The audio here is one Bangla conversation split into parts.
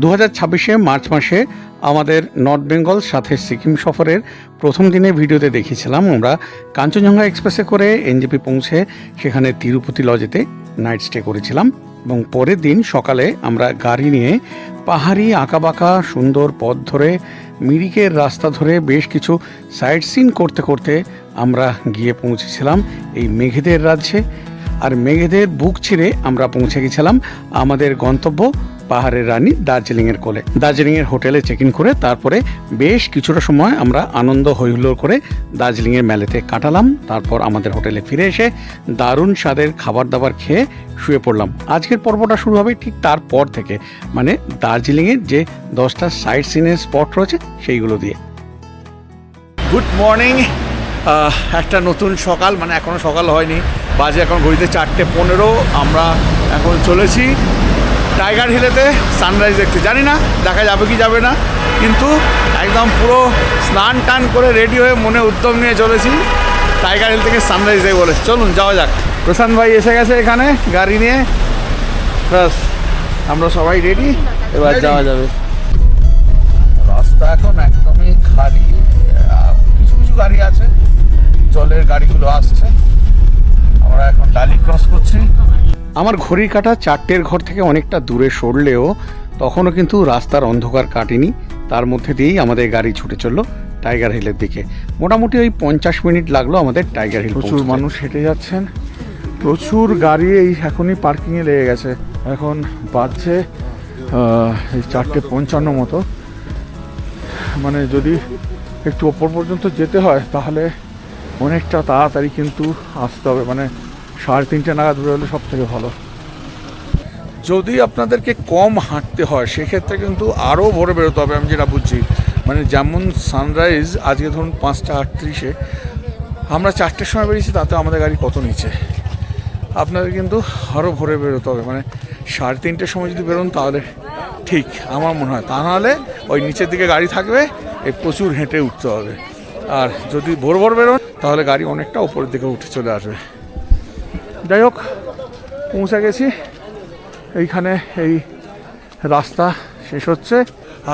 2026 মার্চ মাসে আমাদের নর্থ বেঙ্গল সাথে সিকিম সফরের প্রথম দিনে ভিডিওতে দেখিয়েছিলাম আমরা কাঞ্চনজঙ্ঘা এক্সপ্রেসে করে এনজেপি পৌঁছে সেখানে তিরুপতি লজেতে নাইট স্টে করেছিলাম এবং পরের দিন সকালে আমরা গাড়ি নিয়ে পাহাড়ি আঁকাবাঁকা সুন্দর পথ ধরে মিরিকের রাস্তা ধরে বেশ কিছু সাইট সিন করতে করতে আমরা গিয়ে পৌঁছেছিলাম এই মেঘেদের রাজ্যে। আর মেঘেদের বুক ছিঁড়ে আমরা পৌঁছে গেছিলাম আমাদের গন্তব্য পাহাড়ের রানী দার্জিলিংয়ের কোলে। দার্জিলিংয়ের হোটেলে চেক ইন করে তারপরে বেশ কিছুটা সময় আমরা আনন্দ হৈহুল্লোড় করে দার্জিলিংয়ের মেলেতে কাটালাম। তারপর আমাদের হোটেলে ফিরে এসে দারুণ স্বাদের খাবার দাবার খেয়ে শুয়ে পড়লাম। আজকের পর্বটা শুরু হবে ঠিক তারপর থেকে, মানে দার্জিলিংয়ের যে 10টা সাইট সিনের স্পট রয়েছে সেইগুলো দিয়ে। গুড মর্নিং, একটা নতুন সকাল, মানে এখনও সকাল হয়নি, বাজে এখন ঘড়িতে 4:15। আমরা এখন চলেছি টাইগার হিলেতে সানরাইজ দেখতে। জানি না দেখা যাবে কি যাবে না, কিন্তু একদম পুরো স্নান টান করে রেডি হয়ে মনে উদ্যম নিয়ে চলেছি টাইগার হিল থেকে সানরাইজ দেখে বলে। চলুন যাওয়া যাক। প্রশান্ত ভাই এসে গেছে এখানে গাড়ি নিয়ে, ব্যাস আমরা সবাই রেডি, এবার যাওয়া যাবে। রাস্তা এখন একদমই খালি, কিছু কিছু গাড়ি আছে, জলের গাড়িগুলো আসছে। আমরা এখন ডালি ক্রস করছি। আমার ঘড়ির কাঁটা 4টের ঘর থেকে অনেকটা দূরে সরলেও তখনও কিন্তু রাস্তার অন্ধকার কাটেনি। তার মধ্যে দিয়েই আমাদের গাড়ি ছুটে চললো টাইগার হিলের দিকে। মোটামুটি ওই 50 মিনিট লাগলো আমাদের টাইগার হিল। প্রচুর মানুষ হেঁটে যাচ্ছেন, প্রচুর গাড়ি এই এখনই পার্কিংয়ে লেগে গেছে। এখন বাজছে এই 4:55 মতো। মানে যদি একটু ওপর পর্যন্ত যেতে হয় তাহলে অনেকটা তাড়াতাড়ি কিন্তু আসতে হবে, মানে 3:30 নাগাদ বেরোলে সব থেকে ভালো। যদি আপনাদেরকে কম হাঁটতে হয় সেক্ষেত্রে কিন্তু আরও ভোরে বেরোতে হবে, আমি যেটা বুঝছি। মানে যেমন সানরাইজ আজকে ধরুন 5:38, আমরা 4টের সময় বেরিয়েছি, তাতে আমাদের গাড়ি কত নিচে। আপনাদের কিন্তু আরও ভোরে বেরোতে হবে, মানে 3:30 সময় যদি বেরোন তাহলে ঠিক আমার মনে হয়। তা নাহলে ওই নিচের দিকে গাড়ি থাকবে, এই প্রচুর হেঁটে উঠতে হবে। আর যদি ভোর ভোর বেরোন তাহলে গাড়ি অনেকটা উপরের দিকে উঠে চলে আসবে। যাই হোক, পৌঁছে গেছি। এইখানে এই রাস্তা শেষ হচ্ছে।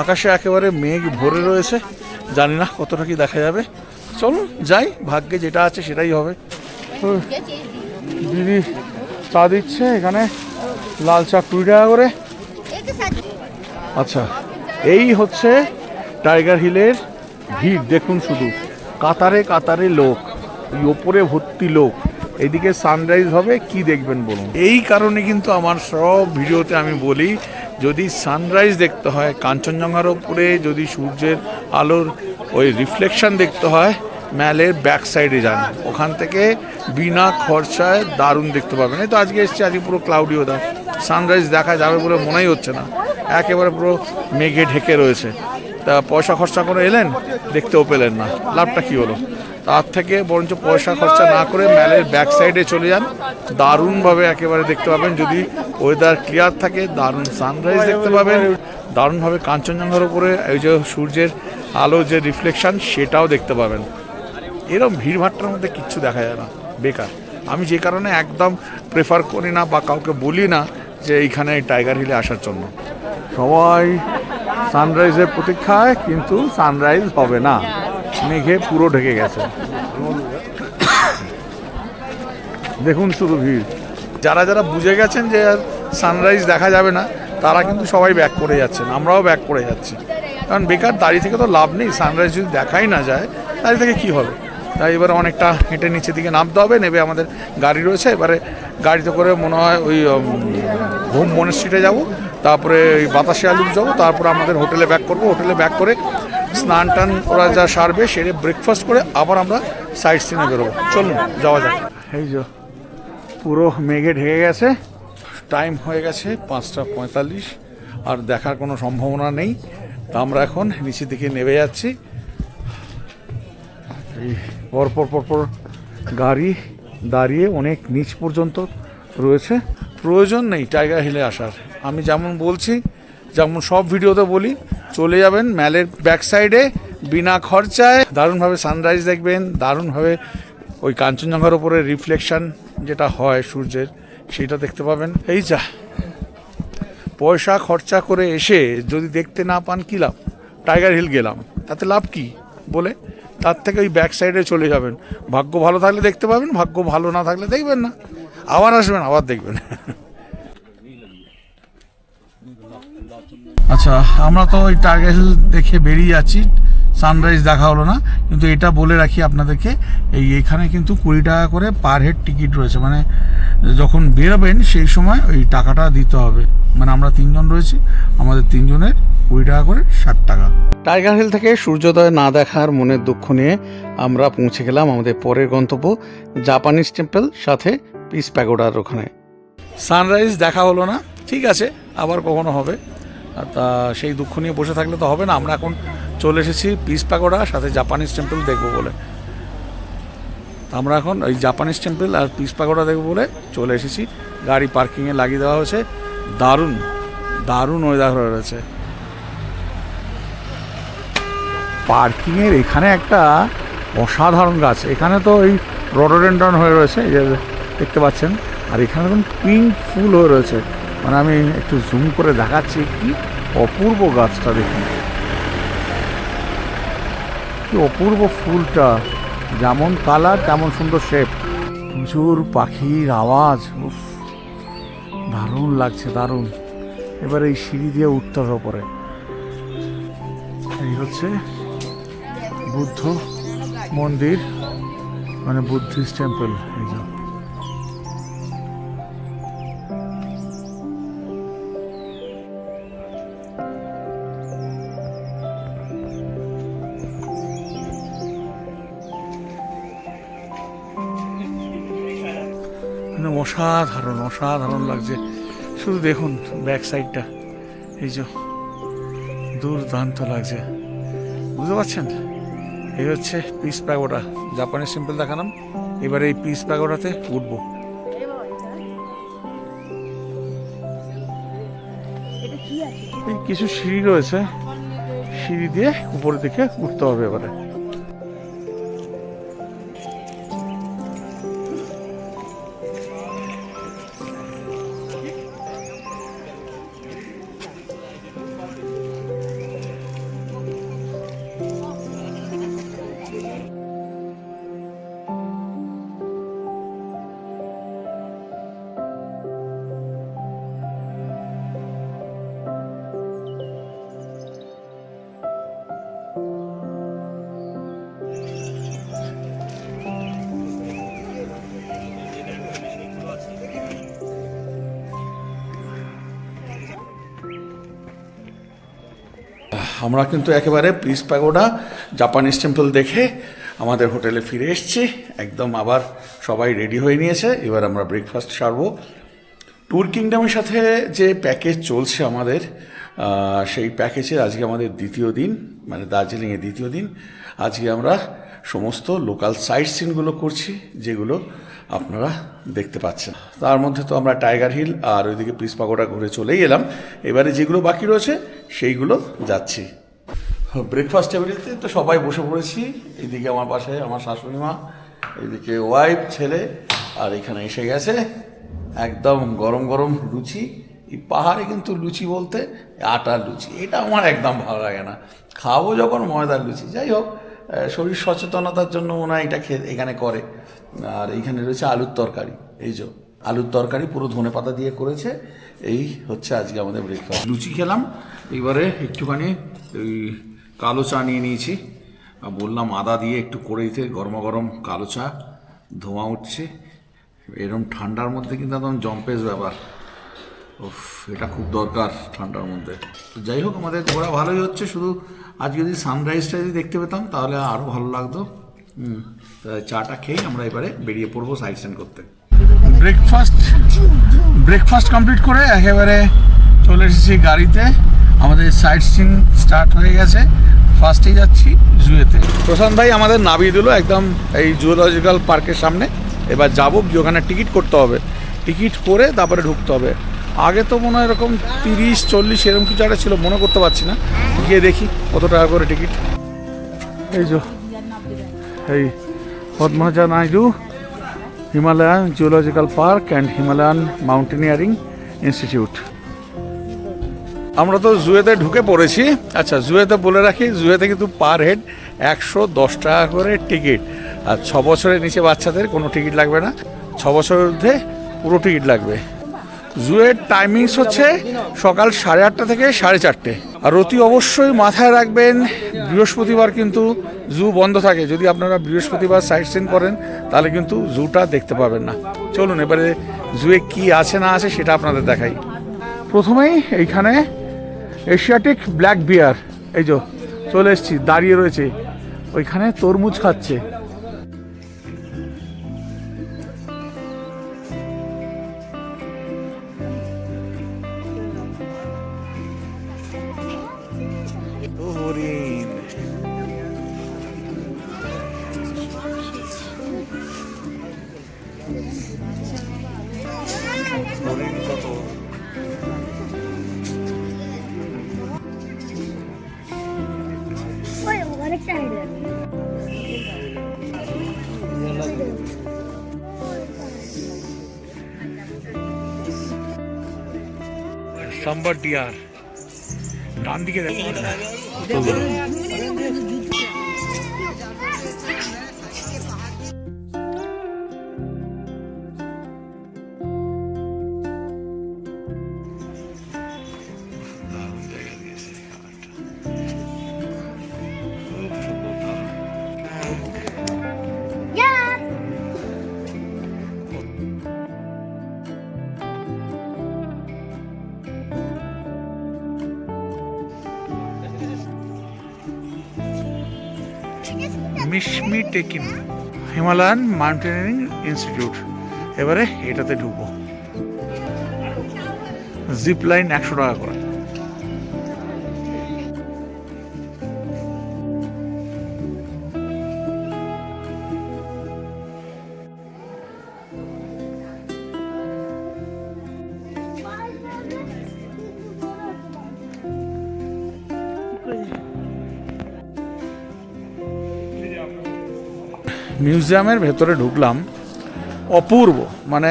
আকাশে একেবারে মেঘ ভরে রয়েছে, জানি না কতটা কি দেখা যাবে। চলুন যাই, ভাগ্যে যেটা আছে সেটাই হবে। দিদি চা দিচ্ছে এখানে, লাল চা 20 টাকা করে। আচ্ছা, এই হচ্ছে টাইগার হিলের ভিড়। দেখুন শুধু কাতারে কাতারে লোক, এই ওপরে ভর্তি লোক। এইদিকে সানরাইজ হবে, কি দেখবেন বলুন। এই কারণে কিন্তু আমার সব ভিডিওতে আমি বলি, যদি সানরাইজ দেখতে হয় কাঞ্চনজঙ্ঘার ওপরে, যদি সূর্যের আলোর ওই রিফ্লেকশন দেখতে হয়, ম্যালের ব্যাক সাইডে যান, ওখান থেকে বিনা খরচায় দারুণ দেখতে পাবেন। এই তো আজকে এসছি, আজকে পুরো ক্লাউডি ওয়েদার, সানরাইজ দেখা যাবে বলে মনেই হচ্ছে না, একেবারে পুরো মেঘে ঢেকে রয়েছে। তা পয়সা খরচা করে এলেন, দেখতেও পেলেন না, লাভটা কী হলো? তার থেকে বরঞ্চ পয়সা খরচা না করে ম্যালের ব্যাক সাইডে চলে যান, দারুণভাবে একেবারে দেখতে পাবেন। যদি ওয়েদার ক্লিয়ার থাকে দারুণ সানরাইজ দেখতে পাবেন, দারুণভাবে কাঞ্চনজঙ্ঘার উপরে ওই যে সূর্যের আলো যে রিফ্লেকশন সেটাও দেখতে পাবেন। এরকম ভিড়ভাট্টার মধ্যে কিচ্ছু দেখা যায় না, বেকার। আমি যে কারণে একদম প্রেফার করি না বা কাউকে বলি না যে এইখানে টাইগার হিলে আসার জন্য। সবাই সানরাইজের প্রতীক্ষায়, কিন্তু সানরাইজ হবে না, মেঘে পুরো ঢেকে গেছে। দেখুন শুধু ভিড়। যারা যারা বুঝে গেছেন যে সানরাইজ দেখা যাবে না তারা কিন্তু সবাই ব্যাক করে যাচ্ছেন, আমরাও ব্যাক করে যাচ্ছি। কারণ বেকার দাঁড়িয়ে থেকে তো লাভ নেই, সানরাইজ যদি দেখাই না যায় দাঁড়িয়ে থেকে কী হবে। তাই এবারে অনেকটা হেঁটে নিচের দিকে নামতে হবে। নেবে আমাদের গাড়ি রয়েছে, এবারে গাড়িতে করে মনে হয় ওই হোম মনেস্ট্রিটে যাবো, তারপরে ওই বাতাসে আলুক যাবো, তারপরে আমাদের হোটেলে ব্যাক করবো। হোটেলে ব্যাক করে স্নান টান ওরা যা সারবে সেরে ব্রেকফাস্ট করে আবার আমরা সাইট সিনে বেরোবো। চলুন যাওয়া যাক। এই যে পুরো মেঘে ঢেকে গেছে, টাইম হয়ে গেছে 5:45, আর দেখার কোনো সম্ভাবনা নেই। তা আমরা এখন নিচের দিকে নেমে যাচ্ছি। এই পরপর গাড়ি দাঁড়িয়ে অনেক নিচ পর্যন্ত রয়েছে। প্রয়োজন নেই টাইগার হিলে আসার। আমি যেমন বলছি, যেমন সব ভিডিওতে বলি, চলে যাবেন ম্যালের ব্যাক সাইডে, বিনা খরচায় দারুণভাবে সানরাইজ দেখবেন, দারুণভাবে ওই কাঞ্চনজঙ্ঘার উপরে রিফ্লেকশন যেটা হয় সূর্যের, সেটা দেখতে পাবেন। এই যা পয়সা খরচা করে এসে যদি দেখতে না পান কী লাভ? টাইগার হিল গেলাম, তাতে লাভ কি বলে? তার থেকে ওই ব্যাক সাইডে চলে যাবেন। ভাগ্য ভালো থাকলে দেখতে পাবেন, ভাগ্য ভালো না থাকলে দেখবেন না, আবার আসবেন, আবার দেখবেন। আচ্ছা, আমরা তো ওই টাইগার হিল দেখে বেরিয়ে যাচ্ছি, সানরাইজ দেখা হলো না। কিন্তু এটা বলে রাখি আপনাদেরকে, এখানে কিন্তু 20 টাকা করে পার হেড টিকিট রয়েছে। মানে যখন বেরোবেন সেই সময় ওই টাকাটা দিতে হবে। মানে আমরা 3 জন রয়েছি, আমাদের 3 জনের 20 টাকা করে 60 টাকা। টাইগার হিল থেকে সূর্যোদয় না দেখার মনের দুঃখ নিয়ে আমরা পৌঁছে গেলাম আমাদের পরের গন্তব্য জাপানিজ টেম্পল সাথে পিস প্যাগোডার ওখানে। সানরাইজ দেখা হলো না, ঠিক আছে, আবার কখনো হবে। তা সেই দুঃখ নিয়ে বসে থাকলে তো হবে না। আমরা এখন চলে এসেছি পিস প্যাগোডা সাথে জাপানিজ টেম্পল দেখবো বলে। আমরা এখন ওই জাপানিজ টেম্পল আর পিস প্যাগোডা দেখবো বলে চলে এসেছি। গাড়ি পার্কিংয়ে লাগিয়ে দেওয়া হয়েছে। দারুণ দারুণ ওয়েদার হয়ে রয়েছে। পার্কিংয়ের এখানে একটা অসাধারণ গাছ, এখানে তো এই রডোডেন্ড্রন হয়ে রয়েছে, এই যে দেখতে পাচ্ছেন। আর এখানে একদম পিঙ্ক ফুল হয়ে রয়েছে। মানে আমি একটু জুম করে দেখাচ্ছি, কি অপূর্ব গাছটা দেখুন, কি অপূর্ব ফুলটা, যেমন কালার তেমন সুন্দর শেপ। প্রচুর পাখির আওয়াজ, উফ দারুণ লাগছে, দারুণ। এবার এই সিঁড়ি দিয়ে উঠতে হবে ওপরে। এই হচ্ছে বুদ্ধ মন্দির, মানে বুদ্ধিস্ট টেম্পল। এই যে অসাধারণ অসাধারণ লাগছে। শুধু দেখুন ব্যাক সাইডটা, এই যে দুর্দান্ত লাগছে, বুঝতে পারছেন? এই হচ্ছে পিস প্যাগোডা, জাপানিজ টেম্পল দেখালাম। এবারে এই পিস প্যাগোডাতে উঠবো। এই কিছু সিঁড়ি রয়েছে, সিঁড়ি দিয়ে উপরের দিকে উঠতে হবে এবারে। আমরা কিন্তু একেবারে পিস প্যাগোডা জাপানিজ টেম্পল দেখে আমাদের হোটেলে ফিরে এসেছি। একদম আবার সবাই রেডি হয়ে নিয়েছে, এবার আমরা ব্রেকফাস্ট সারবো। ট্যুর কিংডমের সাথে যে প্যাকেজ চলছে আমাদের, সেই প্যাকেজের আজকে আমাদের দ্বিতীয় দিন, মানে দার্জিলিংয়ের দ্বিতীয় দিন। আজকে আমরা সমস্ত লোকাল সাইট সিনগুলো করছি, যেগুলো আপনারা দেখতে পাচ্ছেন। তার মধ্যে তো আমরা টাইগার হিল আর ওইদিকে পিস প্যাগোডা ঘুরে চলেই এলাম। এবারে যেগুলো বাকি রয়েছে সেইগুলো যাচ্ছি। ব্রেকফাস্ট টেবিলেতে তো সবাই বসে পড়েছি। এইদিকে আমার পাশে আমার শাশুড়ি মা, এইদিকে ওয়াইফ, ছেলে, আর এখানে এসে গেছে একদম গরম গরম লুচি। এই পাহাড়ে কিন্তু লুচি বলতে আটার লুচি, এটা আমার একদম ভালো লাগে না। খাবো যখন ময়দার লুচি। যাই হোক, শরীর সচেতনতার জন্য ওনা এটা এখানে করে। আর এইখানে রয়েছে আলুর তরকারি, এই যে আলুর তরকারি পুরো ধনেপাতা দিয়ে করেছে। এই হচ্ছে আজকে আমাদের ব্রেকফাস্ট। লুচি খেলাম, এবারে একটুখানি ওই কালো চা নিয়ে নিয়েছি। বললাম আদা দিয়ে একটু করে দিতে, গরম গরম কালো চা, ধোঁয়া উঠছে। এরকম ঠান্ডার মধ্যে কিন্তু একদম জম্পেশ ব্যাপার। উফ, এটা খুব দরকার ঠান্ডার মধ্যে। যাই হোক, আমাদের ঘোরা ভালোই হচ্ছে। শুধু আজকে যদি সানরাইজটা যদি দেখতে পেতাম তাহলে আরও ভালো লাগতো। চাটা খেয়েই আমরা এবারে বেরিয়ে পড়বো সাইট সিন করতে। ব্রেকফাস্ট কমপ্লিট করে একেবারে চলে এসেছি গাড়িতে। আমাদের সাইট সিন স্টার্ট হয়ে গেছে। ফার্স্টেই যাচ্ছি জুয়েতে। প্রশান্ত ভাই আমাদের নামিয়ে দিল একদম এই জুওলজিক্যাল পার্কের সামনে। এবার যাবো, ওখানে টিকিট করতে হবে, টিকিট করে তারপরে ঢুকতে হবে। আগে তো মনে হয় এরকম 30-40 এরকম কিছু একটা ছিল, মনে করতে পারছি না। গিয়ে দেখি কত টাকা করে টিকিট। এই যে এই Padmaja Naidu Himalayan zoological park and Himalayan mountaineering institute. আমরা তো জুয়েতে ঢুকে পড়েছি। আচ্ছা, জুয়েতে বলে রাখি, জুয়েতে কিন্তু পার হেড 110 টাকা করে টিকিট। আর 6 বছরের নিচে বাচ্চাদের কোনো টিকিট লাগবে না, 6 বছরের ঊর্ধ্বে পুরো টিকিট লাগবে। জুয়ের টাইমিংস হচ্ছে সকাল 8:30 থেকে 4:30। আর অতি অবশ্যই মাথায় রাখবেন, বৃহস্পতিবার কিন্তু জু বন্ধ থাকে। যদি আপনারা বৃহস্পতিবার সাইট সিন করেন তাহলে কিন্তু জুটা দেখতে পাবেন না। চলুন এবারে জুয়ে কি আছে না আছে সেটা আপনাদের দেখাই। প্রথমেই এইখানে এশিয়াটিক ব্ল্যাক বিয়ার, এই যে চলে এসেছি, দাঁড়িয়ে রয়েছে ওইখানে, তরমুজ খাচ্ছে। সাম্বার ডিয়ার ডান দিকে দেখো। মিশমি টেকিন হিমালয়ান মাউন্টেনিয়ারিং ইনস্টিটিউট। এবারে এটাতে ঢুকবো। জিপ লাইন 100 টাকা করে। মিউজিয়ামের ভেতরে ঢুকলাম, অপূর্ব। মানে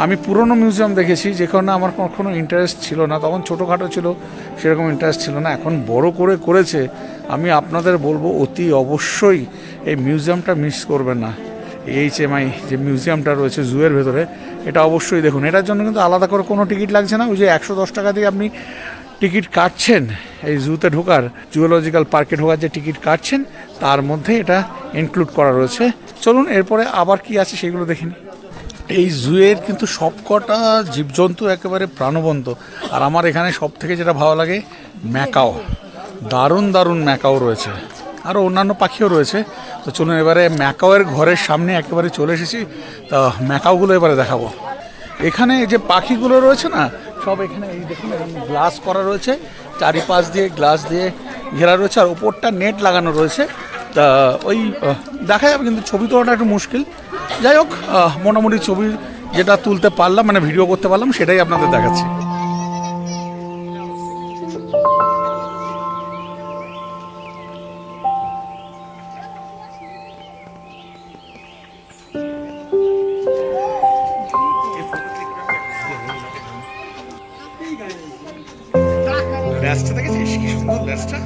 আমি পুরনো মিউজিয়াম দেখেছি যেখানে আমার কখনো ইন্টারেস্ট ছিল না, তখন ছোটোখাটো ছিল, সেরকম ইন্টারেস্ট ছিল না। এখন বড় করে করেছে। আমি আপনাদের বলবো অতি অবশ্যই এই মিউজিয়ামটা মিস করবেন না। HMI যে মিউজিয়ামটা রয়েছে জুয়ের ভেতরে, এটা অবশ্যই দেখুন। এটার জন্য কিন্তু আলাদা করে কোনো টিকিট লাগছে না। ওই যে 110 টাকা দিয়ে আপনি টিকিট কাটছেন এই জুতে ঢোকার, জুওলজিক্যাল পার্কে ঢোকার যে টিকিট কাটছেন তার মধ্যে এটা ইনক্লুড করা রয়েছে। চলুন এরপরে আবার কি আছে সেগুলো দেখে নিই। এই জুয়ের কিন্তু সবকটা জীবজন্তু একেবারে প্রাণবন্ত। আর আমার এখানে সব থেকে যেটা ভালো লাগে, ম্যাকাও, দারুণ দারুণ ম্যাকাও রয়েছে, আরও অন্যান্য পাখিও রয়েছে। তো চলুন এবারে ম্যাকাওয়ের ঘরের সামনে একেবারে চলে এসেছি। তো ম্যাকাওগুলো এবারে দেখাবো। এখানে যে পাখিগুলো রয়েছে না, সব এখানে এই দেখুন গ্লাস করা রয়েছে, চারিপাশ দিয়ে গ্লাস দিয়ে ঘেরা রয়েছে, আর ওপরটা নেট লাগানো রয়েছে। তা ওই দেখা যাবে, কিন্তু ছবি তোলাটা একটু মুশকিল। যাই হোক, মোটামুটি ছবি যেটা তুলতে পারলাম, মানে ভিডিও করতে পারলাম, সেটাই আপনাদের দেখাচ্ছি। ল্যাসটা দেখেছিস কি সুন্দর ল্যাসটা?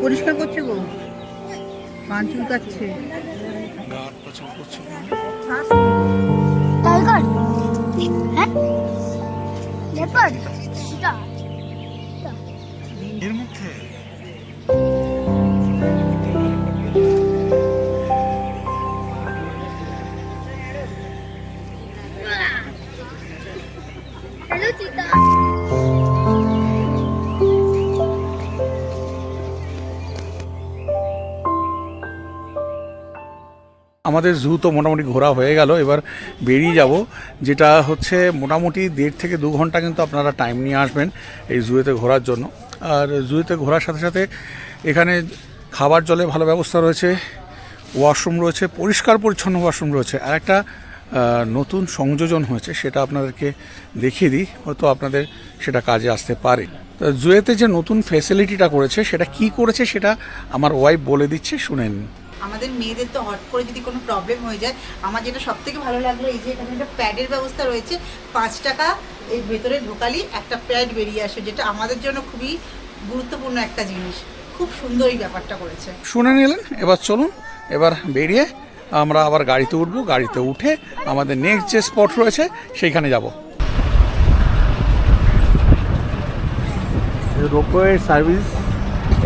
পরিষ্কার করছে গো, কান চুলকাচ্ছে। টাইগার, হ্যাঁ, লেপার্ড, চিতা, এর মধ্যে হ্যালো চিতা। আমাদের জু তো মোটামুটি ঘোরা হয়ে গেল, এবার বেরিয়ে যাব, যেটা হচ্ছে মোটামুটি 1.5 থেকে 2 ঘন্টা কিন্তু আপনারা টাইম নিয়ে আসবেন এই জুয়েতে ঘোরার জন্য। আর জুয়েতে ঘোরার সাথে সাথে এখানে খাবার জলে ভালো ব্যবস্থা রয়েছে, ওয়াশরুম রয়েছে, পরিষ্কার পরিচ্ছন্ন ওয়াশরুম রয়েছে। আর একটা নতুন সংযোজন হয়েছে, সেটা আপনাদেরকে দেখিয়ে দিই, হয়তো আপনাদের সেটা কাজে আসতে পারে। জুয়েতে যে নতুন ফ্যাসিলিটিটা করেছে সেটা কি করেছে সেটা আমার ওয়াইফ বলে দিচ্ছে, শুনেন। আমাদের মেয়েদের তো হট করে যদি কোনো প্রবলেম হয়ে যায়, আমার যেটা সব থেকে ভালো লাগলো এই যে এখানে একটা প্যাডের ব্যবস্থা রয়েছে। 5 টাকা এর ভেতরে ঢোকালি একটা প্যাড বেরিয়ে আসে, যেটা আমাদের জন্য খুবই গুরুত্বপূর্ণ একটা জিনিস। খুব সুন্দর এই ব্যাপারটা করেছে। শুনে নিলেন, এবার চলুন, এবার বেরিয়ে আমরা আবার গাড়িতে উঠবো, গাড়িতে উঠে আমাদের নেক্সট যে স্পট রয়েছে সেইখানে যাব। রোপওয়ের সার্ভিস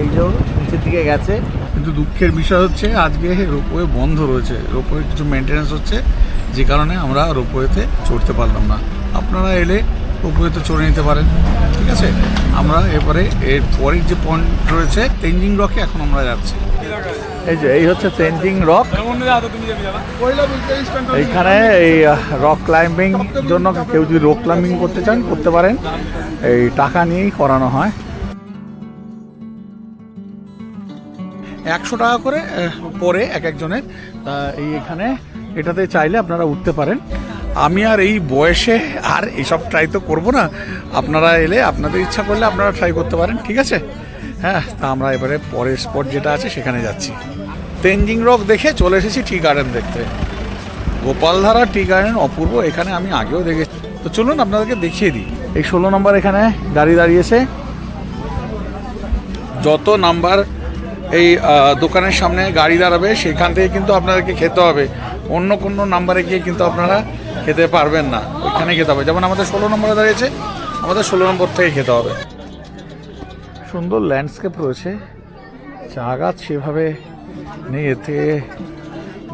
এই যে নিচের দিকে গেছে, কিন্তু দুঃখের বিষয় হচ্ছে আজকে রোপওয়ে বন্ধ রয়েছে। রোপওয়ে কিছু মেনটেন্যান্স হচ্ছে, যে কারণে আমরা রোপওয়েতে চড়তে পারলাম না। আপনারা এলে রোপওয়েতে চড়ে নিতে পারেন, ঠিক আছে। আমরা এবারে এর পরের যে পয়েন্ট রয়েছে তেনজিং রকে এখন আমরা যাচ্ছি। এই হচ্ছে তেনজিং রক। এইখানে এই রক ক্লাইম্বিং জন্য কেউ যদি রক ক্লাইম্বিং করতে চান করতে পারেন, এই টাকা নিয়েই করানো হয়। 100 টাকা করে পরে এক একজনের। এখানে এটাতে চাইলে আপনারা উঠতে পারেন। আমি আর এই বয়সে আর এসব ট্রাই তো করবো না, আপনারা এলে আপনাদের ইচ্ছা করলে আপনারা ট্রাই করতে পারেন, ঠিক আছে। হ্যাঁ, তা আমরা এবারে পরের স্পট যেটা আছে সেখানে যাচ্ছি। তেনজিং রক দেখে চলে এসেছি টি গার্ডেন দেখতে। গোপালধারা টি গার্ডেন অপূর্ব, এখানে আমি আগেও দেখেছি, তো চলুন আপনাদেরকে দেখিয়ে দিই। এই 16 নম্বর এখানে গাড়ি দাঁড়িয়েছে। যত নাম্বার এই দোকানের সামনে গাড়ি দাঁড়াবে সেখান থেকে কিন্তু আপনাদেরকে খেতে হবে, অন্য কোনো নাম্বারে গিয়ে কিন্তু আপনারা খেতে পারবেন না, ওইখানে খেতে হবে। যেমন আমাদের 16 নম্বরে দাঁড়িয়েছে, আমাদের 16 নম্বর থেকে খেতে হবে। সুন্দর ল্যান্ডস্কেপ রয়েছে, চা গাছ সেভাবে নেই, এর থেকে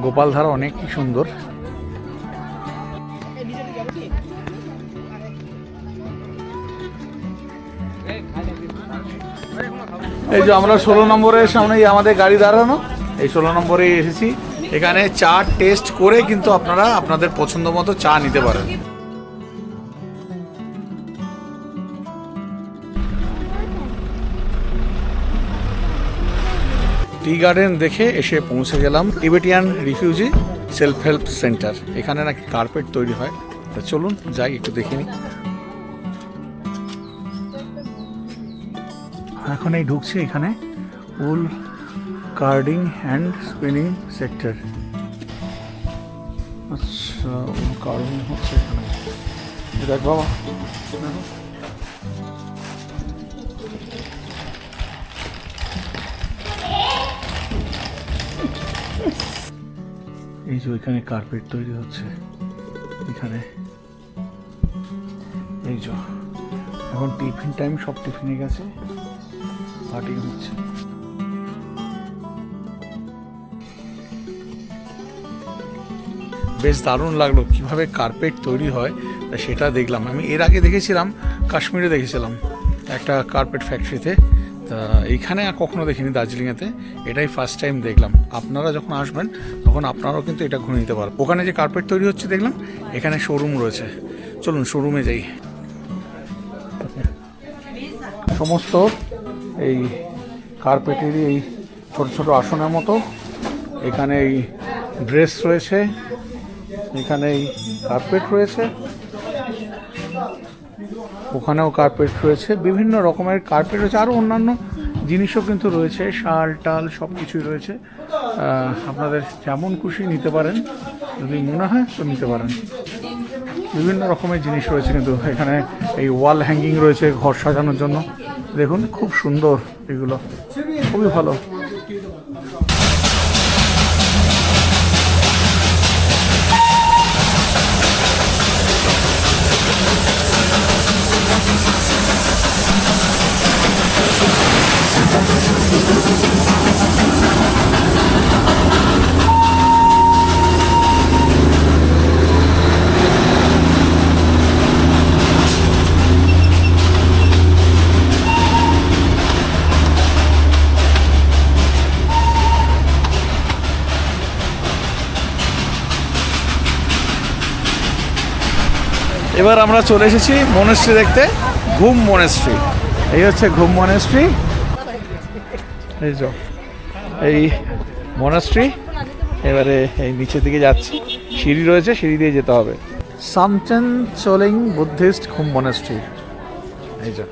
গোপালধারা অনেকই সুন্দর। এই যে আমরা 16 নম্বরের সামনেই আমাদের গাড়ি দাঁড়ানো, এই 16 নম্বরে এসেছি। এখানে চা টেস্ট করে কিন্তু আপনারা আপনাদের পছন্দ মতো চা নিতে পারেন। টি গার্ডেন দেখে এসে পৌঁছে গেলাম Tibetan refugee self help centre. এখানে নাকি কার্পেট তৈরি হয়, তা চলুন যাই একটু দেখে নিই। এখন এই ঢুকছে এখানে উল কার্ডিং অ্যান্ড স্পিনিং সেক্টর। আচ্ছা, উল কার্ডিং হচ্ছে এখানে, দেখ বাবা। এই যে ওইখানে কার্পেট তৈরি হচ্ছে এখানে। এই যে এখন টিফিন টাইম, সব টিফিনে গেছে, কাটিং হচ্ছে। বেশ দারুণ লাগলো কিভাবে কার্পেট তৈরি হয়, তা সেটা দেখলাম। আমি এর আগে দেখেছিলাম কাশ্মীরে, দেখেছিলাম একটা কার্পেট ফ্যাক্টরিতে, তা এইখানে আর কখনো দেখিনি দার্জিলিংয়েতে, এটাই ফার্স্ট টাইম দেখলাম। আপনারা যখন আসবেন তখন আপনারাও কিন্তু এটা ঘুরে নিতে পারবেন। ওখানে যে কার্পেট তৈরি হচ্ছে দেখলাম, এখানে শোরুম রয়েছে, চলুন শোরুমে যাই। সমস্ত এই কার্পেটেরই এই ছোট ছোট আসনের মতো, এখানে এই ড্রেস রয়েছে, এখানে এই কার্পেট রয়েছে, ওখানেও কার্পেট রয়েছে, বিভিন্ন রকমের কার্পেট রয়েছে, আরও অন্যান্য জিনিসও কিন্তু রয়েছে, শাল টাল সব কিছুই রয়েছে। আপনাদের যেমন খুশি নিতে পারেন, যদি মনে হয় তো নিতে পারেন। বিভিন্ন রকমের জিনিস রয়েছে কিন্তু এখানে। এই ওয়াল হ্যাঙ্গিং রয়েছে ঘর সাজানোর জন্য, দেখুন খুব সুন্দর, এগুলো খুবই ভালো। এবার আমরা চলে এসেছি মনেস্ট্রি দেখতে, ঘুম মনেস্ট্রি। এই হচ্ছে ঘুম মনেস্ট্রি, এই যে এই মনেস্ট্রি। এবারে এই নিচের দিকে যাচ্ছি, সিঁড়ি রয়েছে, সিঁড়ি দিয়ে যেতে হবে। সামচেন চোলিং বুদ্ধিস্ট ঘুম মনেস্ট্রি, এই যে।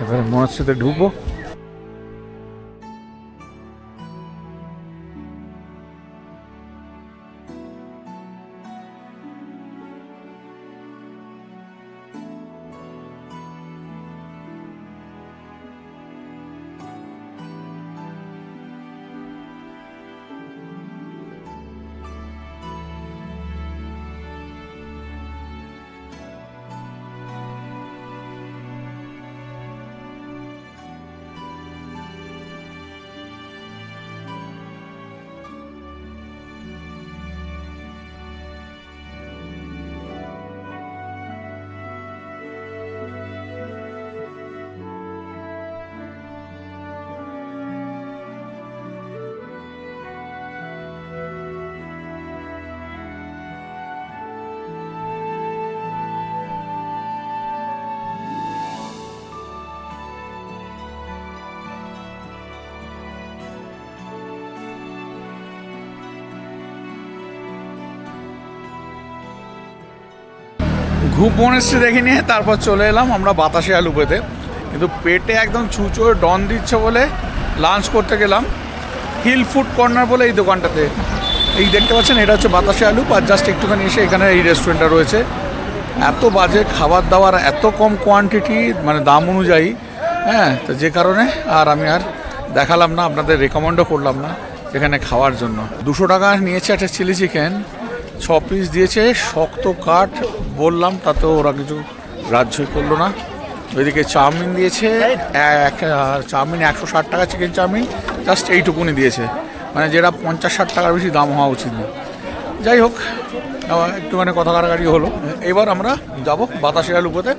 এবারে মনেস্ট্রিতে ঢুকবো। ঘুম মনেস্ট্রি দেখে নিয়ে তারপর চলে এলাম আমরা বাতাসিয়া লুপেতে। কিন্তু পেটে একদম ছুঁচো ডন দিচ্ছে বলে লাঞ্চ করতে গেলাম হিল ফুড কর্নার বলে এই দোকানটাতে। এই দেখতে পাচ্ছেন, এটা হচ্ছে বাতাসিয়া লুপ। আর জাস্ট একটুখানি এসে এখানে এই রেস্টুরেন্টটা রয়েছে। এত বাজে খাবার দাবার, এত কম কোয়ান্টিটি, মানে দাম অনুযায়ী, হ্যাঁ। তো যে কারণে আর আমি আর দেখালাম না, আপনাদের রেকমেন্ডও করলাম না এখানে খাওয়ার জন্য। 200 টাকা নিয়েছে একটা চিলি চিকেন, 6 পিস দিয়েছে, শক্ত কাঠ বললাম, তাতেও ওরা কিছু গ্রাহ্যই করলো না। ওইদিকে চাউমিন দিয়েছে, চাউমিন 160 টাকা, চিকেন চাউমিন জাস্ট এইটুকুনি দিয়েছে, মানে যেটা 50-60 টাকার বেশি দাম হওয়া উচিত না। যাই হোক, একটুখানি কথা কাটাকাটি হলো। এবার আমরা যাব বাতাসিয়া লুপোতে,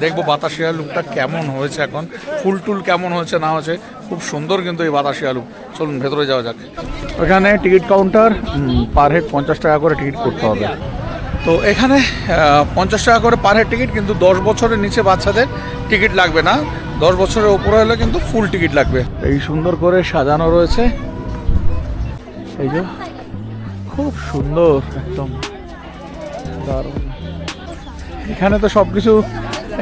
দেখবো বাতাসিয়া লুপটা কেমন হয়েছে, এখন ফুল টুল কেমন হয়েছে না হয়েছে। খুব সুন্দর কিন্তু এই বাতাসিয়া লুপ। চলুন ভেতরে যাওয়া যাক। ওখানে টিকিট কাউন্টার, পার হেড 50 টাকা করে টিকিট করতে হবে। তো এখানে 50 টাকা করে পার হেড টিকিট, কিন্তু 10 বছরের নিচে বাচ্চাদের টিকিট লাগবে না, 10 বছরের উপরে হলে কিন্তু ফুল টিকিট লাগবে। এই সুন্দর করে সাজানো রয়েছে, এই যে খুব সুন্দর, একদম দারুণ। এখানে তো সব কিছু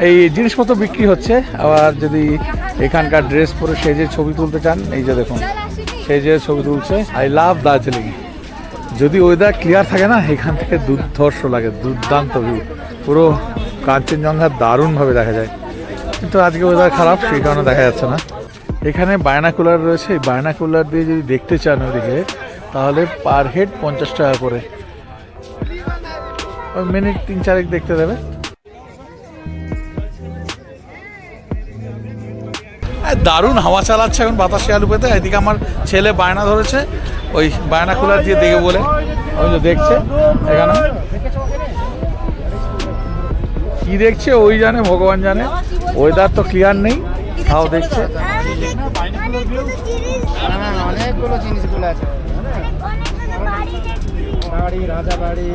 এই জিনিসপত্র বিক্রি হচ্ছে। আবার যদি এখানকার ড্রেস পরে সেজে ছবি তুলতে চান, এই যে দেখুন সেজে ছবি তুলছে। I love Darjeeling. যদি ওয়েদার ক্লিয়ার থাকে না, এখান থেকে দুর্ধর্ষ লাগে, দুর্দান্ত ভিউ, পুরো কাঞ্চনজঙ্ঘা দারুণভাবে দেখা যায়। কিন্তু আজকে ওয়েদার খারাপ, সেই কারণে দেখা যাচ্ছে না। এখানে বায়নাকুলার রয়েছে, এই বায়নাকুলার দিয়ে যদি দেখতে চান ওদিকে, তাহলে পার হেড 50 টাকা করে, ওই মিনিট 3-4 দেখতে দেবে। দারুণ হাওয়া চালাচ্ছে এখন বাতাসিয়া লুপেতে। এদিকে আমার ছেলে বায়না ধরেছে ওই বায়নাকুলার দিয়ে দেখে বলে, ওই যে দেখছে এখানে কি দেখছে ওই জানে, ভগবান জানে। ওয়েদার তো ক্লিয়ার নেই, তাও দেখছে। অনেকগুলো জিনিসগুলো আছে, বাড়ি, রাজা বাড়ি,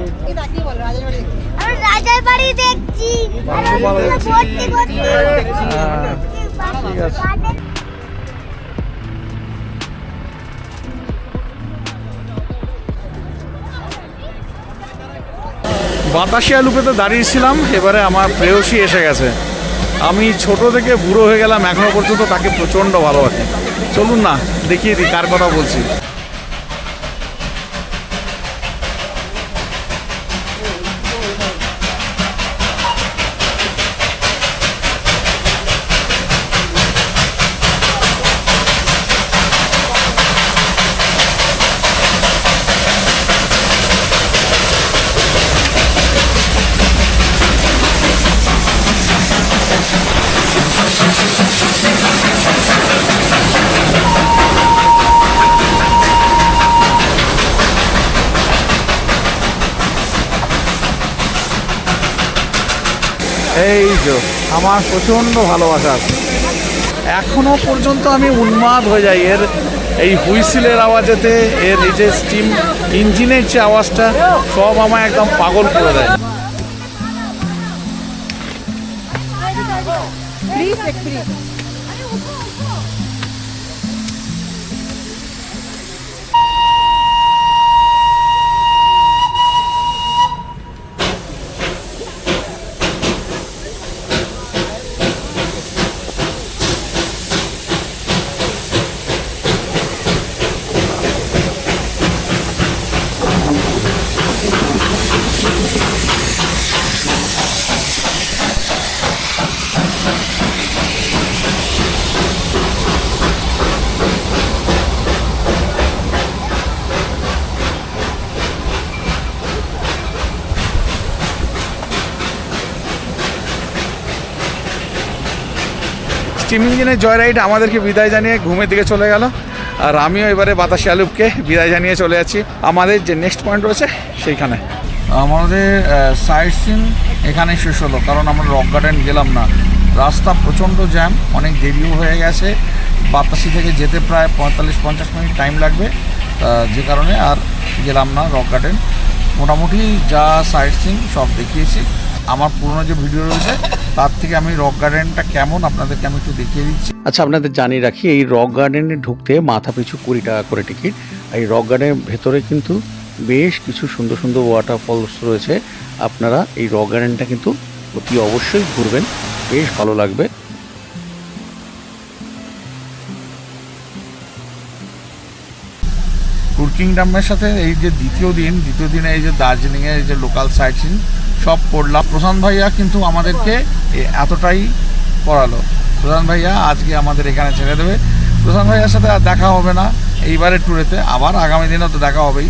রাজার বাড়ি দেখছি। ঠিক আছে। বাতাসিয়া লুপেতে দাঁড়িয়েছিলাম, এবারে আমার প্রেয়সী এসে গেছে। আমি ছোট থেকে বুড়ো হয়ে গেলাম, এখনো পর্যন্ত তাকে প্রচণ্ড ভালোবাসি। চলুন না দেখিয়ে দিই কার কথা বলছি। এই যে আমার প্রচণ্ড ভালোবাসা, এখনো পর্যন্ত আমি উন্মাদ হয়ে যাই এর এই হুইসিলের আওয়াজেতে, এর এই যে স্টিম ইঞ্জিনের যে আওয়াজটা, সব আমায় একদম পাগল করে দেয়। Please, like, please. স্টিম ইঞ্জিনের জয় রাইড আমাদেরকে বিদায় জানিয়ে ঘুমের দিকে চলে গেল, আর আমিও এবারে বাতাসি আলুপকে বিদায় জানিয়ে চলে যাচ্ছি আমাদের যে নেক্সট পয়েন্ট রয়েছে সেইখানে। আমাদের সাইট সিন এখানেই শেষ হলো, কারণ আমরা রক গার্ডেন গেলাম না, রাস্তা প্রচণ্ড জ্যাম, অনেক দেরিও হয়ে গেছে, বাতাসি থেকে যেতে প্রায় 45-50 মিনিট টাইম লাগবে, যে কারণে আর গেলাম না রক গার্ডেন। মোটামুটি যা সাইট সিন সব দেখিয়েছি। আমার পুরনো যে ভিডিও রয়েছে তার থেকে আমি রক গার্ডেনটা কেমন আপনাদেরকে আমি একটু দেখিয়ে দিচ্ছি। আচ্ছা, আপনাদের জানিয়ে রাখি, এই রক গার্ডেনে ঢুকতে মাথা পিছু 20 টাকা করে টিকিট। এই রক গার্ডেনের ভেতরে কিন্তু বেশ কিছু সুন্দর সুন্দর ওয়াটারফলস রয়েছে। আপনারা এই রক গার্ডেনটা কিন্তু অতি অবশ্যই ঘুরবেন, বেশ ভালো লাগবে। ট্যুর কিংডমের সাথে এই যে দ্বিতীয় দিনে এই যে দার্জিলিংয়ে এই যে লোকাল সাইট সিন সব করলাম। প্রশান্ত ভাইয়া কিন্তু আমাদেরকে এতটাই করালো। প্রশান্ত ভাইয়া আজকে আমাদের এখানে ছেড়ে দেবে। প্রশান্ত ভাইয়ার সাথে আর দেখা হবে না এইবারের ট্যুরেতে, আবার আগামী দিনেও তো দেখা হবেই।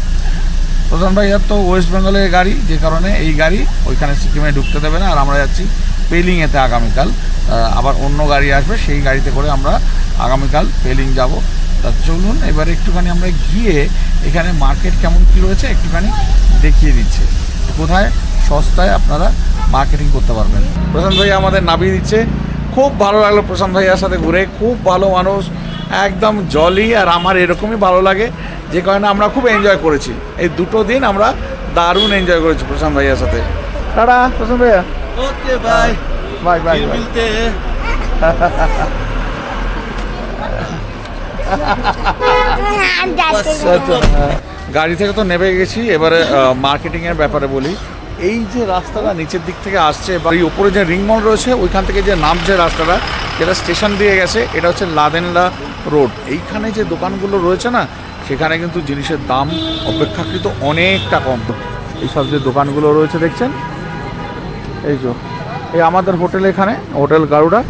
প্রশান্ত ভাইয়ার তো ওয়েস্ট বেঙ্গলের গাড়ি, যে কারণে এই গাড়ি ওইখানে সিকিমে ঢুকতে দেবে না, আর আমরা যাচ্ছি পেলিংয়েতে আগামীকাল। আবার অন্য গাড়ি আসবে, সেই গাড়িতে করে আমরা আগামীকাল পেলিং যাব। তা চলুন এবারে একটুখানি আমরা গিয়ে এখানে মার্কেট কেমন কী রয়েছে একটুখানি দেখিয়ে দিচ্ছে, কোথায় সস্তায় আপনারা মার্কেটিং করতে পারবেন। প্রশান্ত ভাইয়া আমাদের নামিয়ে দিচ্ছে, খুব ভালো লাগলো প্রশান্ত ভাইয়ার সাথে ঘুরে, খুব ভালো মানুষ, একদম জলি, আর আমার এরকমই ভালো লাগে, যে কারণে আমরা খুব এনজয় করেছি এই দুটো দিন, আমরা দারুণ এনজয় করেছি প্রশান্ত ভাইয়ার সাথে। টাটা প্রশান্ত ভাইয়া। Okay bye bye bye. फिर मिलते हैं। গাড়ি থেকে তো নেমে গেছি, এবারে মার্কেটিংয়ের ব্যাপারে বলি। এই যে রাস্তাটা নিচের দিক থেকে আসছে, বা এই ওপরে যে রিং মল রয়েছে ওইখান থেকে যে নামছে রাস্তাটা, যেটা স্টেশন দিয়ে গেছে, এটা হচ্ছে লাদেনলা রোড। এইখানে যে দোকানগুলো রয়েছে না, সেখানে কিন্তু জিনিসের দাম অপেক্ষাকৃত অনেকটা কম। এইসব যে দোকানগুলো রয়েছে দেখছেন, এই যে এই আমাদের হোটেল, এখানে হোটেল গারুডা,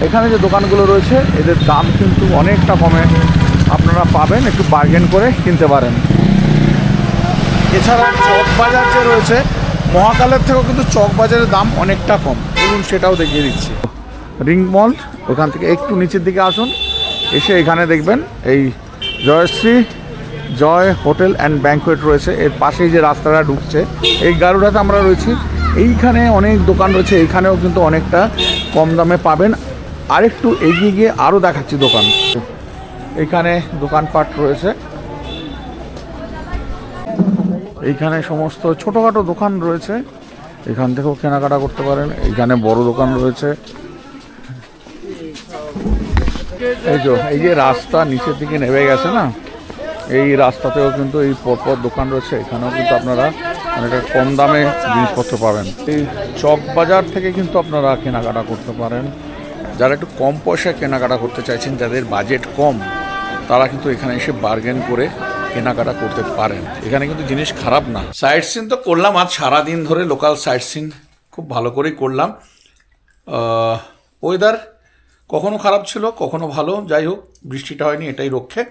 এখানে যে দোকানগুলো রয়েছে এদের দাম কিন্তু অনেকটা কমে আপনারা পাবেন, একটু বার্গেন করে কিনতে পারেন। এছাড়া চক বাজার যে রয়েছে, মহাকালের থেকেও কিন্তু চক বাজারের দাম অনেকটা কম, বলুন সেটাও দেখিয়ে দিচ্ছি। রিং মল, ওখান থেকে একটু নিচের দিকে আসুন, এসে এখানে দেখবেন এই জয়শ্রী জয় হোটেল অ্যান্ড ব্যাঙ্কোয়েট রয়েছে, এর পাশেই যে রাস্তাটা ঢুকছে, এই গারুডাতে আমরা রয়েছি। এইখানে অনেক দোকান রয়েছে, এইখানেও কিন্তু অনেকটা কম দামে পাবেন। আরেকটু এগিয়ে গিয়ে আরও দেখাচ্ছি দোকান, এইখানে দোকানপাট রয়েছে, এইখানে সমস্ত ছোটোখাটো দোকান রয়েছে, এখান থেকেও কেনাকাটা করতে পারেন। এইখানে বড় দোকান রয়েছে, এই যে রাস্তা নিচের দিকে নেমে গেছে না, এই রাস্তাতেও কিন্তু এই পরপর দোকান রয়েছে, এখানেও কিন্তু আপনারা অনেকটা কম দামে জিনিসপত্র পাবেন। এই চক বাজার থেকে কিন্তু আপনারা কেনাকাটা করতে পারেন। যারা একটু কম পয়সায় কেনাকাটা করতে চাইছেন, যাদের বাজেট কম, তারা কিন্তু এখানে এসে বার্গেন করে কেনাকাটা করতে পারেন। এখানে কিন্তু জিনিস খারাপ না। সাইট সিন তো করলাম আজ সারাদিন ধরে, লোকাল সাইট সিন খুব ভালো করেই করলাম। ওয়েদার কখনো খারাপ ছিল, কখনো ভালো, যাই হোক বৃষ্টিটা হয়নি, এটাই রক্ষে।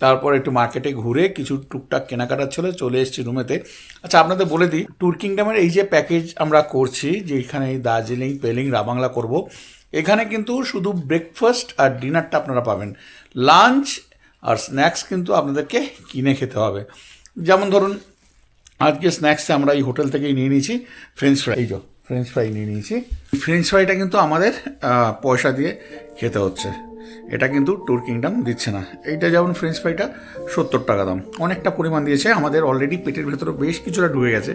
তারপর একটু মার্কেটে ঘুরে কিছু টুকটাক কেনাকাটা ছিল, চলে এসেছি রুমেতে। আচ্ছা, আপনাদের বলে দিই, ট্যুর কিংডমের এই যে প্যাকেজ আমরা করছি, যে এখানে দার্জিলিং পেলিং রাবাংলা করব, এখানে কিন্তু শুধু ব্রেকফাস্ট আর ডিনারটা আপনারা পাবেন, লাঞ্চ আর স্ন্যাক্স কিন্তু আপনাদেরকে কিনে খেতে হবে। যেমন ধরুন আজকে স্ন্যাক্সে আমরা এই হোটেল থেকেই নিয়ে নিয়েছি ফ্রেঞ্চ ফ্রাই, এই যে ফ্রেঞ্চ ফ্রাই নিয়ে নিয়েছি। ফ্রেঞ্চ ফ্রাইটা কিন্তু আমাদের পয়সা দিয়ে খেতে হচ্ছে, এটা কিন্তু ট্যুর কিংডম দিচ্ছে না। এইটা যেমন ফ্রেঞ্চ ফ্রাইটা 70 টাকা দাম, অনেকটা পরিমাণ দিয়েছে, আমাদের অলরেডি পেটের ভেতরে বেশ কিছুটা ঢুকে গেছে,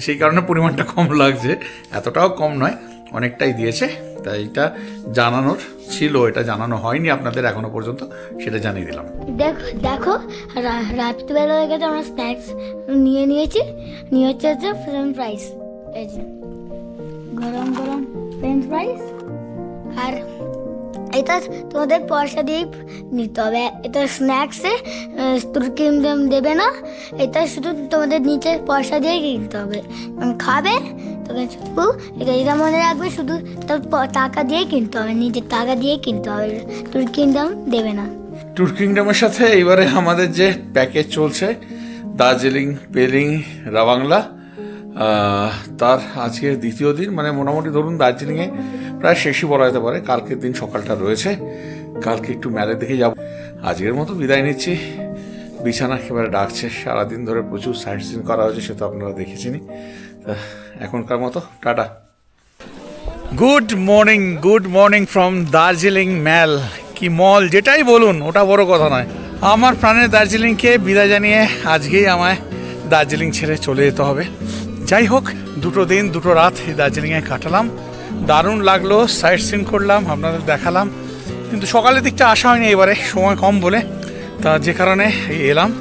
সেই কারণে পরিমাণটা কম লাগছে, এতটাও কম নয়। অনেকটাই দিয়েছে, তাই এটা জানানোর ছিল, এটা জানানো হয়নি আপনাদের এখনো পর্যন্ত, সেটা জানিয়ে দিলাম। দেখো দেখো রাত্রিবেলা হয়ে গেছে, আমরা স্ন্যাক্স নিয়েছি, নিয়ে হচ্ছে ফ্রেঞ্চ ফ্রাইস, এই যে গরম গরম ফ্রেঞ্চ ফ্রাইস। আর এটা তোমাদের পয়সা দিয়েই নিতে হবে, এটা স্ন্যাক্সে তুর্কি দেবে না, এটা শুধু তোমাদের নিচে পয়সা দিয়েই কিনতে হবে। খাবে তখন শুধু এটা মনে রাখবে, শুধু টাকা দিয়েই কিনতে হবে, নিজের টাকা দিয়েই কিনতে হবে, তুর্কি দেবে না। ট্যুর কিংডমের সাথে এবারে আমাদের যে প্যাকেজ চলছে দার্জিলিং, পেলিং, রাবাংলা, তার আজকে দ্বিতীয় দিন, মানে মোটামুটি ধরুন দার্জিলিংয়ে প্রায় শেষই বলা যেতে পারে। কালকের দিন সকালটা রয়েছে, কালকে একটু মেলে দেখে যাব। আজকের মতো বিদায় নিচ্ছি, বিছানা একেবারে ডাকছে, সারাদিন ধরে প্রচুর সাইট সিন করা হয়েছে, সে তো আপনারা দেখেছেনই। এখনকার মতো tata. Good morning from Darjeeling Mall, কি মল যেটাই বলুন, ওটা বড় কথা নয়। আমার প্রাণের দার্জিলিংকে বিদায় জানিয়ে আজকেই আমায় দার্জিলিং ছেড়ে চলে যেতে হবে। যাই হোক, 2 দিন 2 রাত এই দার্জিলিংয়ে কাটালাম, দারুণ লাগলো, সাইট সিন করলাম, আপনাদের দেখালাম। কিন্তু সকালের দিকটা আসা হয়নি এবারে, সময় কম বলে, তা যে কারণে এলাম।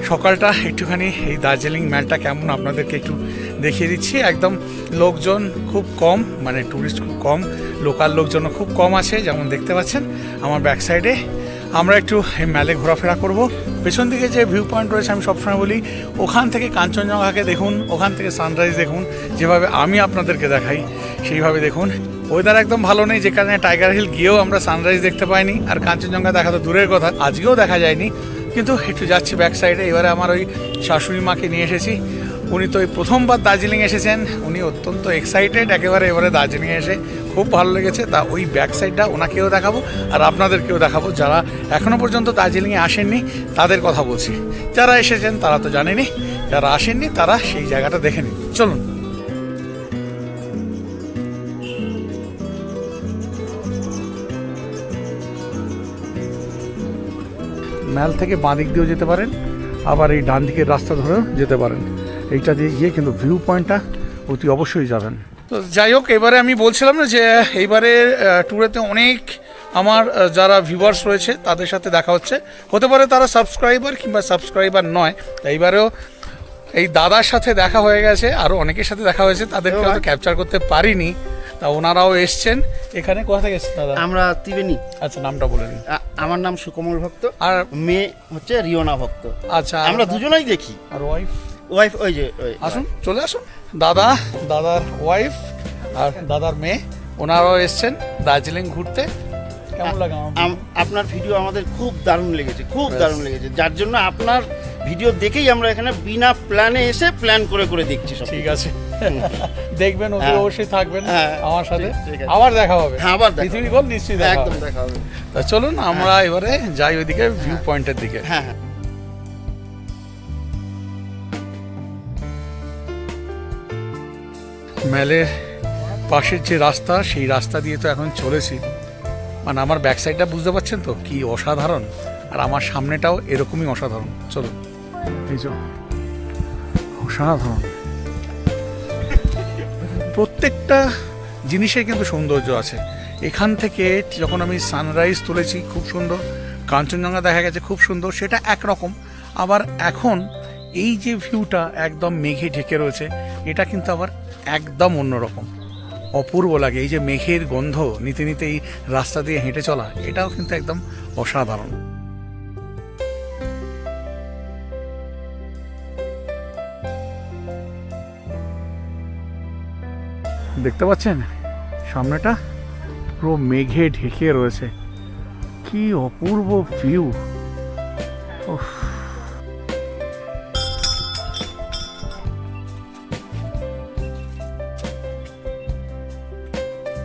সকালটা একটুখানি এই দার্জিলিং ম্যালটা কেমন আপনাদেরকে একটু দেখিয়ে দিচ্ছি। একদম লোকজন খুব কম, মানে ট্যুরিস্ট খুব কম, লোকাল লোকজনও খুব কম আছে, যেমন দেখতে পাচ্ছেন আমার ব্যাক সাইডে। আমরা একটু এই ম্যালে ঘোরাফেরা করব। পেছন দিকে যে ভিউ পয়েন্ট রয়েছে, আমি সবসময় বলি ওখান থেকে কাঞ্চনজঙ্ঘাকে দেখুন, ওখান থেকে সানরাইজ দেখুন, যেভাবে আমি আপনাদেরকে দেখাই সেইভাবে দেখুন। ওয়েদার একদম ভালো নেই, যে কারণে টাইগার হিল গিয়েও আমরা সানরাইজ দেখতে পাইনি, আর কাঞ্চনজঙ্ঘা দেখা তো দূরের কথা, আজকেও দেখা যায়নি। কিন্তু একটু যাচ্ছি ব্যাক সাইডে। এবারে আমার ওই শাশুড়ি মাকে নিয়ে এসেছি, উনি তো এই প্রথমবার দার্জিলিং এসেছেন, উনি অত্যন্ত এক্সাইটেড একেবারে এবারে দার্জিলিংয়ে এসে, খুব ভালো লেগেছে। তা ওই ব্যাক সাইডটা ওনাকেও দেখাবো আর আপনাদেরকেও দেখাবো। যারা এখনও পর্যন্ত দার্জিলিংয়ে আসেননি তাদের কথা বলছি, যারা এসেছেন তারা তো জানেনই, যারা আসেননি তারা সেই জায়গাটা দেখে নিন। চলুন। ম্যাল থেকে বাঁ দিক দিয়েও যেতে পারেন, আবার এই ডান দিকের রাস্তা ধরেও যেতে পারেন। এইটা দিয়ে গিয়ে কিন্তু ভিউ পয়েন্টটা অতি অবশ্যই যাবেন। তো যাই হোক, এবারে আমি বলছিলাম না যে এইবারে ট্যুরেতে অনেক আমার যারা ভিউয়ার্স রয়েছে তাদের সাথে দেখা হতে পারে তারা সাবস্ক্রাইবার কিংবা সাবস্ক্রাইবার নয়। এইবারেও এই দাদার সাথে দেখা হয়ে গেছে, আরও অনেকের সাথে দেখা হয়েছে, তাদেরকে হয়তো ক্যাপচার করতে পারিনি। তা ওনারাও এসছেন এখানে। কোথা থেকে এসছেন দাদা? আমরা ত্রিবেণী। আচ্ছা, নামটা বলে দিন। আমার নাম সুকমল ভক্ত, আর মেয়ে হচ্ছে রিওনা ভক্ত। আচ্ছা, আমরা দুজনেই দেখি। আর ওয়াইফ? ওয়াইফ ওই যে আসুন, চলে আসুন। দাদার ওয়াইফ আর দাদার মেয়ে, ওনারাও এসছেন দার্জিলিং ঘুরতে। কেমন লাগে? আপনার ভিডিও আমাদের খুব দারুণ লেগেছে, খুব দারুণ লেগেছে, যার জন্য আপনার ভিডিও দেখেই আমরা এখানে বিনা প্ল্যানে এসে প্ল্যান করে দেখছি সব। ঠিক আছে, দেখবেন, অবশ্যই থাকবেন আমার সাথে। ঠিক আছে। আবার দেখা হবে, আবার পৃথিবী গোল নিশ্চয়ই দেখা একদম হবে। দেখা হবে। তা চলুন আমরা এবারে যাই ওইদিকে ভিউ পয়েন্টের দিকে। হ্যাঁ। ম্যালের পাশের যে রাস্তা, সেই রাস্তা দিয়ে তো এখন চলেছি। মানে আমার ব্যাক সাইডটা বুঝতে পারছেন তো কি অসাধারণ, আর আমার সামনেটাও এরকমই অসাধারণ। চলুন, এই যে অসাধারণ, প্রত্যেকটা জিনিসের কিন্তু সৌন্দর্য আছে। এখান থেকে যখন আমি সানরাইজ তুলেছি খুব সুন্দর, কাঞ্চনজঙ্ঘা দেখা গেছে খুব সুন্দর, সেটা একরকম। আবার এখন এই যে ভিউটা একদম মেঘে ঢেকে রয়েছে, এটা কিন্তু আবার একদম অন্যরকম, অপূর্ব লাগে। এই যে মেঘের গন্ধ নিতে নিতে এই রাস্তা দিয়ে হেঁটে চলা, এটাও কিন্তু একদম অসাধারণ। দেখতে পাচ্ছেন সামনেটা পুরো মেঘে ঢেকে রয়েছে, কি অপূর্ব ভিউ।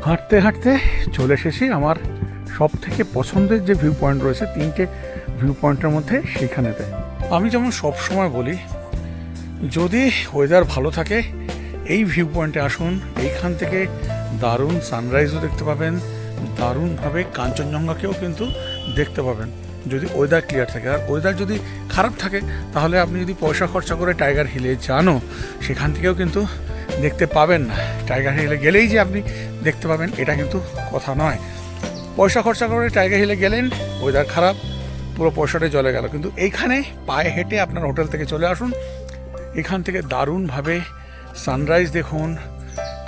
হাঁটতে হাঁটতে চলে এসেছি আমার সব থেকে পছন্দের যে ভিউ পয়েন্ট রয়েছে, 3টে ভিউ পয়েন্টের মধ্যে সেখানেতে। আমি যেমন সব সময় বলি, যদি ওয়েদার ভালো থাকে এই ভিউ পয়েন্টে আসুন, এইখান থেকে দারুণ সানরাইজও দেখতে পাবেন, দারুণভাবে কাঞ্চনজঙ্ঘাকেও কিন্তু দেখতে পাবেন যদি ওয়েদার ক্লিয়ার থাকে। আর ওয়েদার যদি খারাপ থাকে তাহলে আপনি যদি পয়সা খরচা করে টাইগার হিলে যানও, সেখান থেকেও কিন্তু দেখতে পাবেন না। টাইগার হিলে গেলেই যে আপনি দেখতে পাবেন এটা কিন্তু কথা নয়। পয়সা খরচা করে টাইগার হিলে গেলেন, ওয়েদার খারাপ, পুরো পয়সাটাই চলে গেল। কিন্তু এইখানে পায়ে হেঁটে আপনার হোটেল থেকে চলে আসুন, এখান থেকে দারুণভাবে সানরাইজ দেখুন,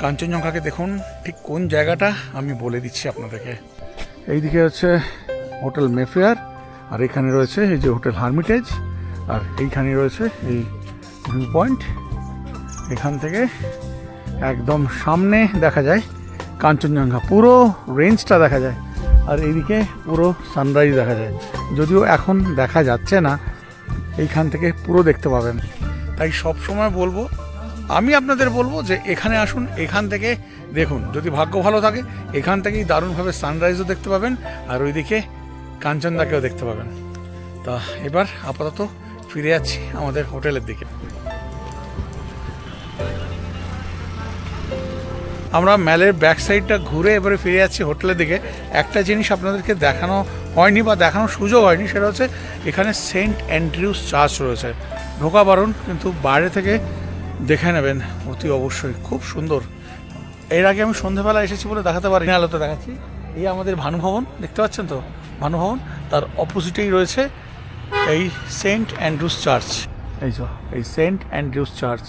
কাঞ্চনজঙ্ঘাকে দেখুন। ঠিক কোন জায়গাটা আমি বলে দিচ্ছি আপনাদেরকে। এইদিকে হচ্ছে হোটেল মেফেয়ার, আর এখানে রয়েছে এই যে হোটেল হারমিটেজ, আর এইখানে রয়েছে এই ভিউ পয়েন্ট। এখান থেকে একদম সামনে দেখা যায় কাঞ্চনজঙ্ঘা, পুরো রেঞ্জটা দেখা যায়, আর এইদিকে পুরো সানরাইজ দেখা যায়। যদিও এখন দেখা যাচ্ছে না, এইখান থেকে পুরো দেখতে পাবেন। তাই সব সময় বলবো, আমি আপনাদের বলবো যে এখানে আসুন, এখান থেকে দেখুন। যদি ভাগ্য ভালো থাকে এখান থেকেই দারুণভাবে সানরাইজও দেখতে পাবেন, আর ওইদিকে কাঞ্চনজঙ্ঘাকেও দেখতে পাবেন। তা এবার আপাতত ফিরে যাচ্ছি আমাদের হোটেলের দিকে। আমরা ম্যালের ব্যাক সাইডটা ঘুরে এবারে ফিরে যাচ্ছি হোটেলের দিকে। একটা জিনিস আপনাদেরকে দেখানো হয়নি বা দেখানোর সুযোগ হয়নি, সেটা হচ্ছে এখানে সেন্ট অ্যান্ড্রিউস চার্চ রয়েছে। ঢোকা বারণ, কিন্তু বাইরে থেকে দেখে নেবেন অতি অবশ্যই, খুব সুন্দর। এর আগে আমি সন্ধ্যেবেলা এসেছি বলে দেখাতে পারি না, আলোতে দেখাচ্ছি। এই আমাদের ভানুভবন দেখতে পাচ্ছেন তো, ভানুভবন, তার অপোজিটেই রয়েছে এই সেন্ট অ্যান্ড্রুস চার্চ। এই যে এই সেন্ট অ্যান্ড্রুস চার্চ,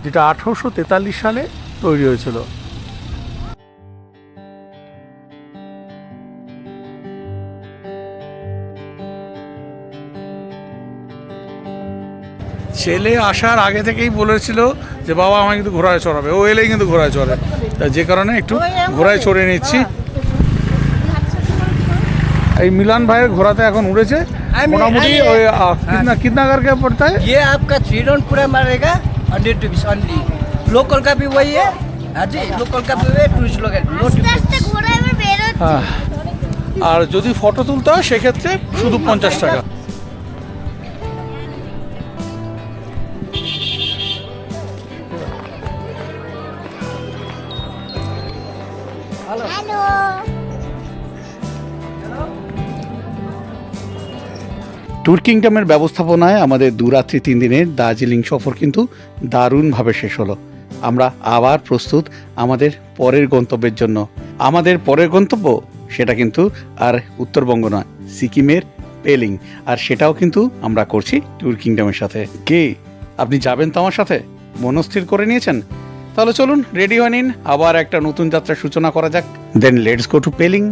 যেটা 1843 সালে তৈরি হয়েছিল। ছেলে আসার আগে থেকেই বলেছিল যে বাবা আমাকে কিন্তু ঘোড়ায় চড়াবে, ও এলেই কিন্তু ঘোড়ায় চড়ে, তা যে কারণে একটু ঘোড়ায় চড়ে নিচ্ছি। এই মিলান ভাইয়ের ঘোড়াতে এখন উড়েছে, মোটামুটি ওই कितना करके पड़ता है? ये आपका 3 राउंड पूरा मारेगा 100 रुपीस ओनली। लोकल का भी वही है। हाँ जी, लोकल का भी है, टूरिस्ट लोग है, नो टिकट। হ্যাঁ, আর যদি ফটো তুলতে হয় সেক্ষেত্রে শুধু 50 টাকা। ট্যুর কিংডমের ব্যবস্থাপনায় আমাদের দুরাত্রি 3 দিনের দার্জিলিং সফর কিন্তু দারুণভাবে শেষ হলো। আমরা আবার প্রস্তুত আমাদের পরের গন্তব্যের জন্য। আমাদের পরের গন্তব্য সেটা কিন্তু আর উত্তরবঙ্গ নয়, সিকিমের পেলিং, আর সেটাও কিন্তু আমরা করছি ট্যুর কিংডমের সাথে। কে আপনি যাবেন তো আমার সাথে? মনস্থির করে নিয়েছেন? তাহলে চলুন রেডি হয়ে নিন, আবার একটা নতুন যাত্রার সূচনা করা যাক। Then let's go to Pelling.